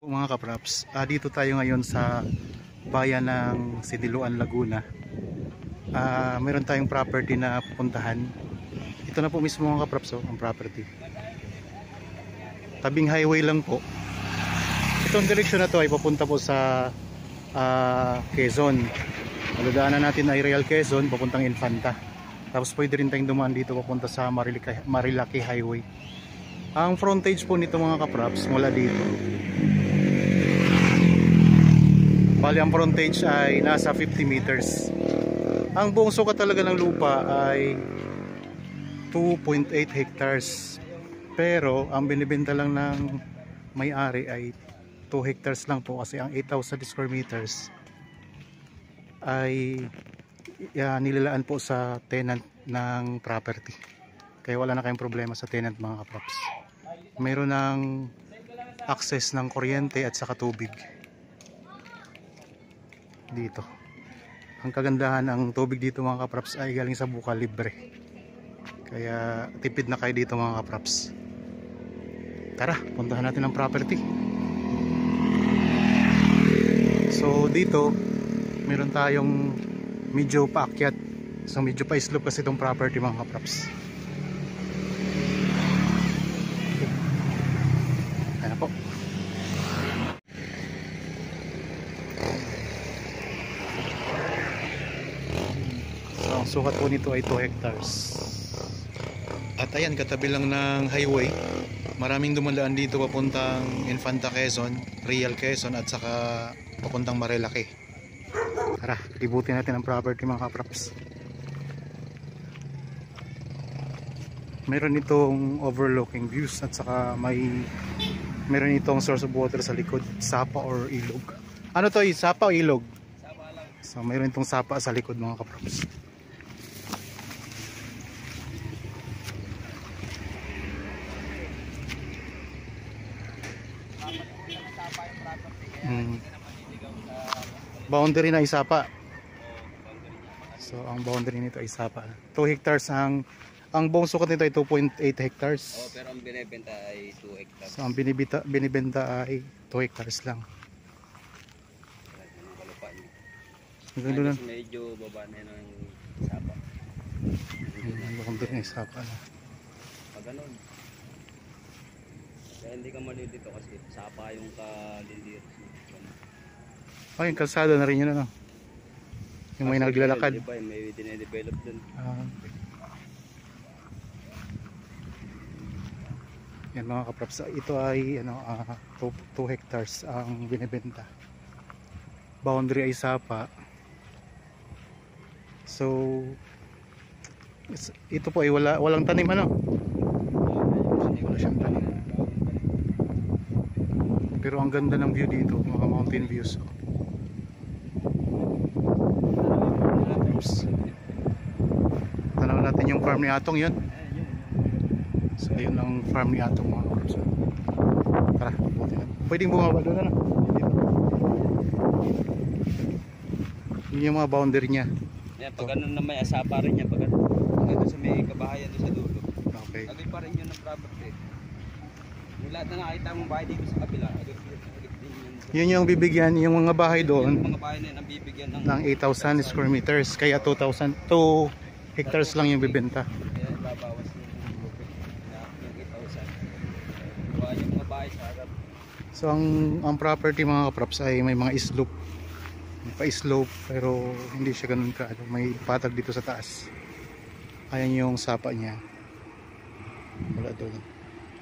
Mga kapraps, dito tayo ngayon sa bayan ng Sidiloan, Laguna. Meron tayong property na pupuntahan. Ito na po mismo mga kapraps, ang property. Tabing highway lang po. Itong direksyon na to ay papunta po sa Quezon. Maludaanan natin ay Real Quezon, papuntang Infanta. Tapos pwede rin tayong dumaan dito papunta sa Marilaki Highway. Ang frontage po nito mga kapraps mula dito, bali ang frontage ay nasa 50 meters. Ang buong sukat talaga ng lupa ay 2.8 hectares. Pero ang binibenta lang ng may-ari ay 2 hectares lang po, kasi ang 8,000 square meters ay nilalaan po sa tenant ng property. Kaya wala na kayong problema sa tenant mga kaprops. Mayroon ng access ng kuryente at saka tubig dito. Ang kagandahan, ang tubig dito mga kaprops ay galing sa buka, libre. Kaya tipid na kayo dito mga kaprops. Tara, puntahan natin ang property. So dito meron tayong medyo paakyat. So medyo pa slope kasi itong property mga kaprops. Ayan po. So ang sukat po nito ay 2 hectares. At ayan, katabi lang ng highway. Maraming dumadaan dito papuntang Infanta Quezon, Real Quezon at saka papuntang Marilaki. Tara, libutin natin ang property mga kaprops. Meron itong overlooking views at saka meron itong source of water sa likod, sapa or ilog. Ano to, sapa o ilog? Sapa lang. So meron itong sapa sa likod mga kaprops. Boundary na isapa. So ang boundary nito ay isapa. 2 hectares ang buong sukat nito ay 2.8 hectares. Oh, pero ang binibenta ay 2 hectares. So ang binibenta ay 2 hectares lang. Ang ganda na. Medyo baba na ng sapa. Ang boundary na isapa na. Pag ganun. Kaya hindi ka malilito kasi sapa yung kalindir. Oh, yung kalsada na rin yun, ano? Yung may naglalakad. Diba, may dinedevelop dun. Yan mga kaprops, ito ay 2 hectares ang binibenta. Boundary ay sapa. So ito po ay walang tanim, ano? Wala siyang tanim. Pero ang ganda ng view dito, mga mountain views. Tanaw natin yung farm ni Atong, yun. So yun ang farm ni Atong mga kaprops. Tara, pwedeng bumaba doon, ano? Yun yung mga boundary niya. Yeah, pag ganun na may asapa rin niya, pag ganun. Hanggang sa may kabahayan doon sa dulo. Okay. Agad pa rin yun ang property. Yung lahat na nakita mong bahay dito sa kabila, agad din yun yung bibigyan, yung mga bahay doon. Yung mga bahay na yun ang bibigyan ng 8,000 square meters. Kaya 2 hectares lang yung bibenta. Kaya babawas yung 8,000. Kaya yung mga bahay sa harap. So ang property mga kaprops ay may mga slope. May pa-slope pero hindi siya ganun ka. May patag dito sa taas. Ayan yung sapa niya. Wala doon.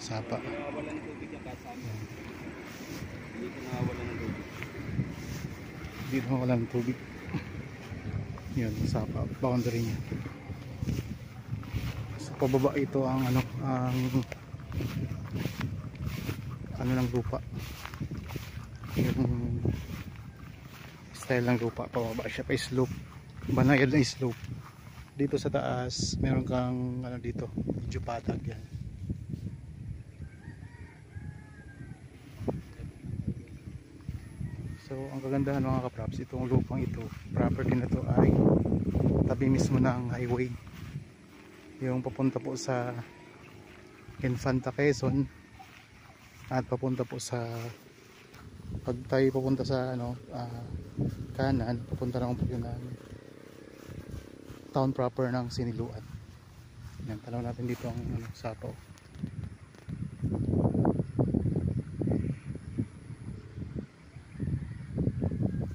Sapa. Wala ng tubig yung kasama. Dito nakawala ng tubig. Dito wala ng tubig. Yun, sapa. Boundary niya. Sa pababa ito ang ano ng lupa. Yung style ng lupa. Pababa siya pa slope. Banayad na slope. Dito sa taas meron kang dito, medyo patag yan. So ang kagandahan mga kaprops, itong lupang ito, property na to ay tabi mismo ng highway. Yung papunta po sa Infanta Quezon at papunta po sa pag tayo papunta sa kanan, papunta na po yun ng town proper ng Siniluan. Yan, tanaw natin dito ang sapaw.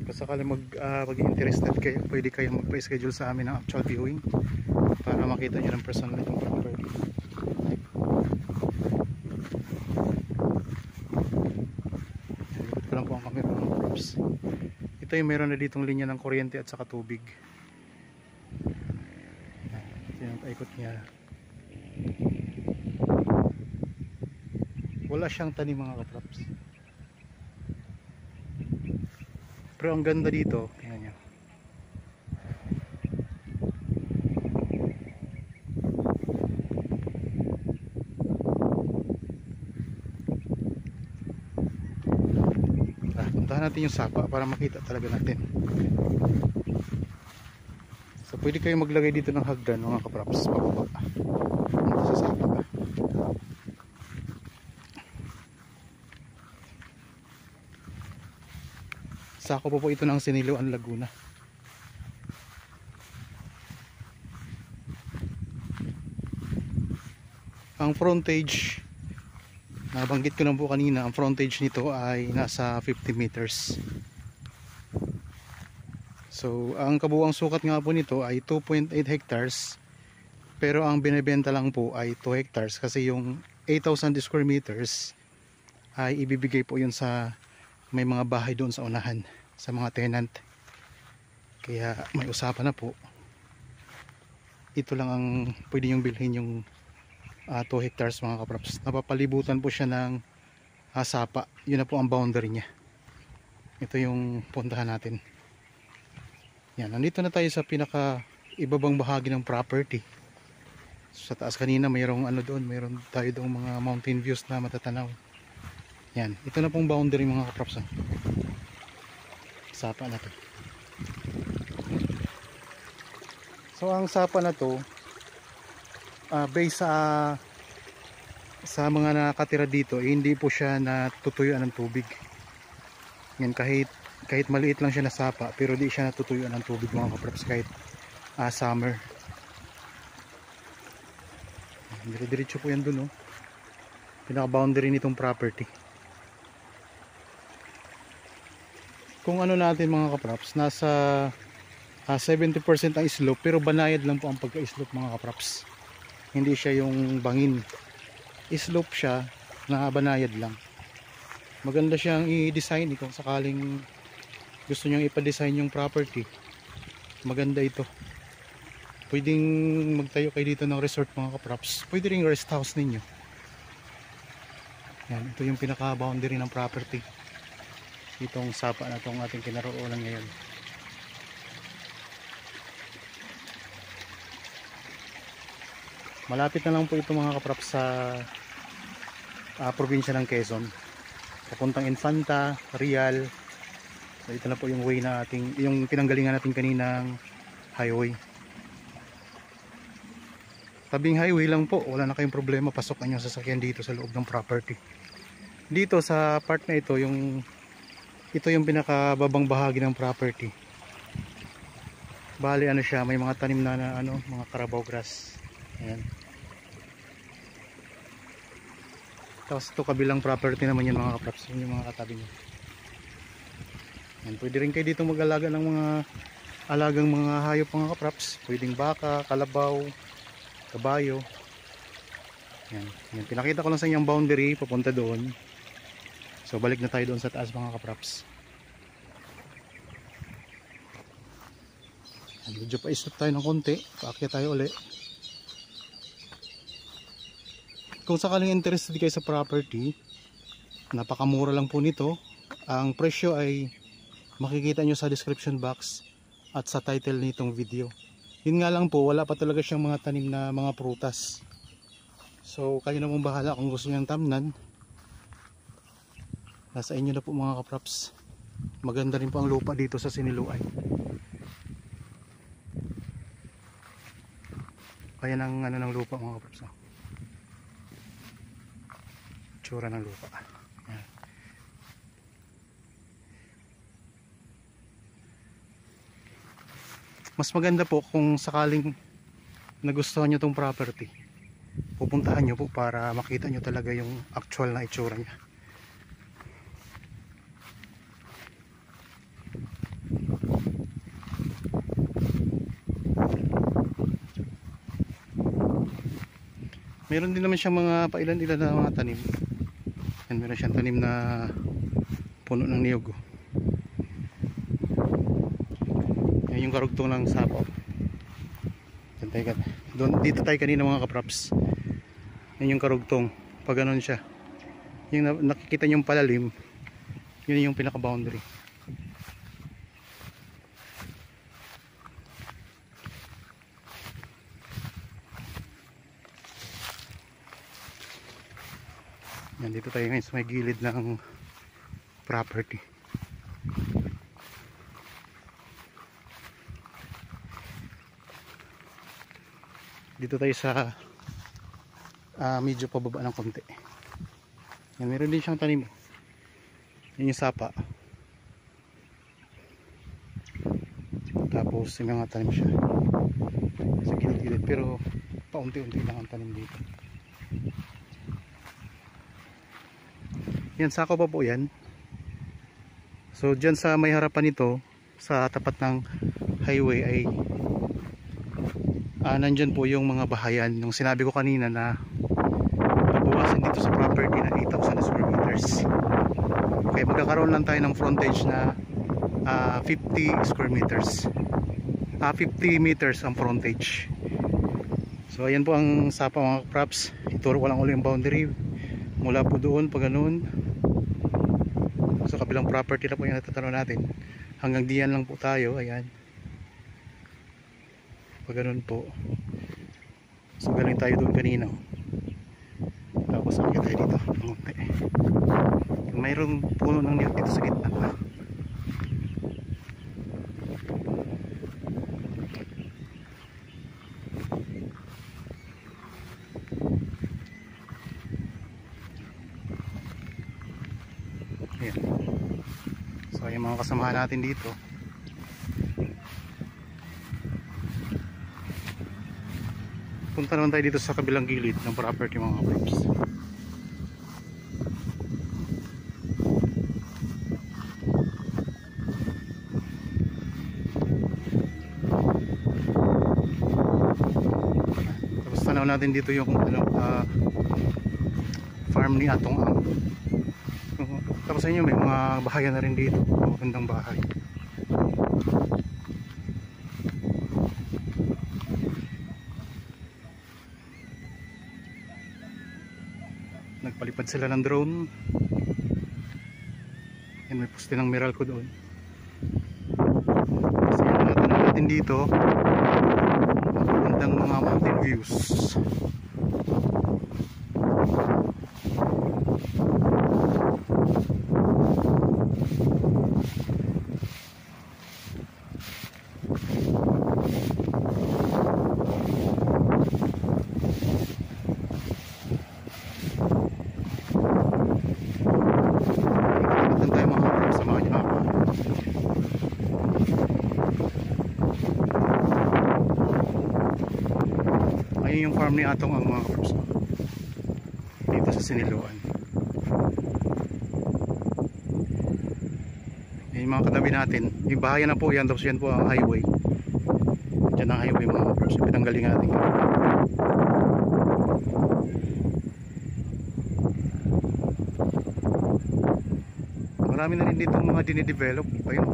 Kung sakali mag-interested kayo, pwede kayo magpa-schedule sa amin ng actual viewing para makita nyo ng personal itong property. Likod ko lang po ang camera ng props. Ito yung meron na ditong linya ng kuryente at saka tubig. Ito yung paikot niya. Wala siyang tanim mga katraps, pero ang ganda dito, tingnan nyo. Puntahan natin yung sapa para makita talaga natin. So pwede kayo maglagay dito ng hagdan mga kapraps, pababa punta sa sapa. Sako po ito ng Siniluan, Laguna. Ang frontage, nabanggit ko lang po kanina, ang frontage nito ay nasa 50 meters. So ang kabuuang sukat nga po nito ay 2.8 hectares, pero ang binebenta lang po ay 2 hectares kasi yung 8,000 square meters ay ibibigay po yun sa may mga bahay doon sa unahan, sa mga tenant. Kaya may usapan na po, ito lang ang pwede yung bilhin, yung 2 hectares mga kapraps. Napapalibutan po siya ng sapa, yun na po ang boundary niya. Ito yung puntahan natin. Yan, nandito na tayo sa pinaka ibabang bahagi ng property. Sa taas kanina mayroong doon, mayroon tayo doong mga mountain views na matatanaw. Yan, ito na pong boundary mga kapraps. Sapa na to. So ang sapa na to, based sa mga nakatira dito, hindi po siya natutuyuan ng tubig. Yan, kahit maliit lang siya na sapa, pero di siya natutuyuan ng tubig mga kapraps kahit summer. Dire-diretso po yan dun, pinaka boundary nitong property. Kung natin mga kapraps, nasa 70% ang slope, pero banayad lang po ang pagka-slope mga kapraps. Hindi siya yung bangin, slope siya na banayad lang. Maganda siyang i-design kung sakaling gusto nyong ipa-design yung property. Maganda ito. Pwedeng magtayo kayo dito ng resort mga kapraps, pwede ring rest house ninyo. Yan, ito yung pinaka boundary ng property, itong sapa na itong ating kinaroonan ngayon. Malapit na lang po ito mga kapraps sa probinsya ng Quezon, papuntang Infanta, Real. So ito na po yung way na yung pinanggalingan natin kaninang highway. Tabing highway lang po, wala na kayong problema, pasok ang inyong sasakyan dito sa loob ng property. Dito sa part na ito, ito yung pinakababang bahagi ng property. Bali siya, may mga tanim na mga Carabao grass. Ayan. Tapos ito kabilang property naman yun mga kapraps, yun yung mga katabi nyo. Ayan, pwede rin kayo dito mag-alaga ng mga alagang mga hayop mga kapraps. Pwedeng baka, kalabaw, kabayo. Ayan. Ayan, pinakita ko lang sa inyong boundary papunta doon. So balik na tayo doon sa taas mga kapraps. Medyo pa-stop tayo ng konti, paakyat tayo uli. Kung sakaling interested kayo sa property, napakamura lang po nito. Ang presyo ay makikita nyo sa description box at sa title nitong video. Yun nga lang po, wala pa talaga siyang mga tanim na mga prutas. So kayo na pong bahala kung gusto nyo ng tamnan. Nasa inyo na po mga kapraps. Maganda rin po ang lupa dito sa Siniluan. Kaya ng lupa mga kapraps. Tsura ng lupa. Ayan. Mas maganda po kung sakaling nagustuhan nyo tong property, pupuntahan nyo po para makita nyo talaga yung actual na itsura niya. Meron din naman siyang mga pailan-ilan na mga tanim. Yan, meron siyang tanim na puno ng niyog. Yan yung karugtong ng sapo. Yan tayo, dito tayo kanina mga kaprops. Yan yung karugtong. Pag ganun siya, yung nakikita nyo yung palalim, yun yung pinaka boundary. Yan, dito tayo ngayon sa may gilid ng property. Dito tayo sa medyo pababa ng konti. Yan, meron din siyang tanim. Yan yung sapa. Tapos yung mga tanim siya sa gilid-gilid, pero paunti-unti lang ang tanim dito. Yan, sako pa po yan. So dyan sa may harapan nito, sa tapat ng highway ay nandyan po yung mga bahayan. Yung sinabi ko kanina na babawasan dito sa property na 8,000 square meters. Okay, magkakaroon lang tayo ng frontage na 50 square meters. 50 meters ang frontage. So ayan po ang sapa mga props. Ituro ko lang ulit yung boundary. Mula po doon pag ganun sa kabilang property na po yung natatanaw natin, hanggang diyan lang po tayo. Ayan, pag ganun po. So galing tayo doon kanina, tapos ang tayo dito mayroong puno ng niyog dito sa gitna. Ayan. So yung mga kasamahan natin dito, punta naman tayo dito sa kabilang gilid ng property mga props. Tapos tanaw natin dito yung farm ni Atong Ang. Tapos sa inyo may mga bahayan na rin dito, magandang bahay. Nagpalipad sila ng drone. Yan, may poste ng Meralco doon. Kasi yung mga tanong natin dito, magandang mga mountain views. Ayun yung farm ni Atong Ang mga kaprops dito sa Siniloan. Yung mga katabi natin, yung bahayan na po yan, tapos yan po ang highway. Diyan ang highway mga kaprops, pinanggaling natin. Marami na rin dito mga dinidevelop. Ayun,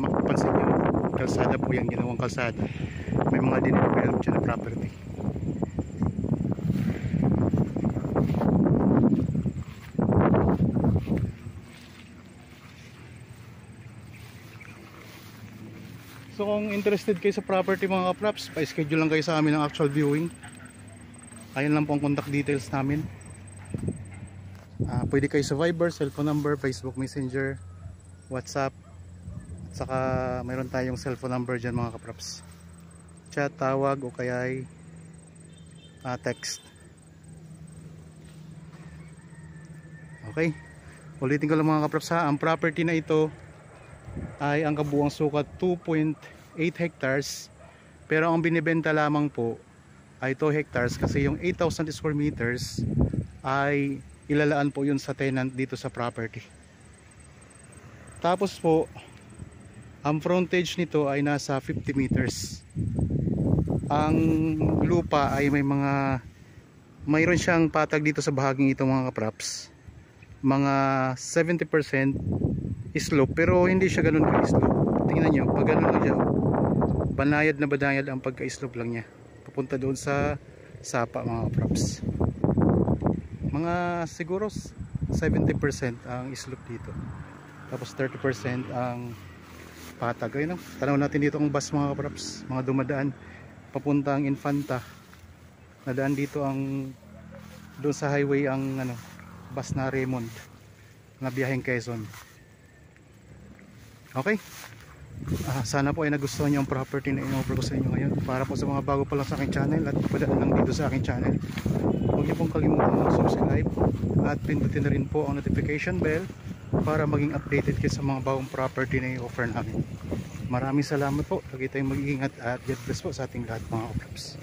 mapapansin nyo, kalsada po yan, ginawang kalsada. May mga dinidevelop dyan na property. So kung interested kayo sa property mga kaprops, pa-schedule lang kayo sa amin ng actual viewing. Ayun lang po ang contact details namin. Pwede kayo sa Viber, cellphone number, Facebook Messenger, WhatsApp, at saka mayroon tayong cellphone number dyan mga kaprops. Chat, tawag o kaya ay text. Okay, ulitin ko lang mga kaprops ha, ang property na ito ay ang kabuuang sukat 2.8 hectares Pero ang binibenta lamang po ay 2 hectares kasi yung 8,000 square meters ay ilalaan po yun sa tenant dito sa property. Tapos po ang frontage nito ay nasa 50 meters. Ang lupa ay mayroon siyang patag dito sa bahaging ito mga kapraps. Mga 70% slope, pero hindi siya ganun ka-slope. Tingnan nyo, pag ganun lang siya, banayad na banayad ang pagka-slope lang niya papunta doon sa sapa mga kapraps. Mga siguro 70% ang slope dito, tapos 30% ang patag. Ayun, tanaw natin dito ang bus mga kapraps, mga dumadaan papuntang Infanta. Nadaan dito ang doon sa highway ang bus na Raymond na biyaheng Quezon. Okay, sana po ay nagustuhan nyo ang property na in-offer ko sa inyo ngayon. Para po sa mga bago pa lang sa aking channel at padaan lang dito sa aking channel, huwag niyo pong kalimutan mag-subscribe at pindutin na rin po ang notification bell para maging updated kayo sa mga bagong property na i-offer namin. Maraming salamat po. Lagi tayong mag-iingat at God bless po sa ating lahat mga kapraps.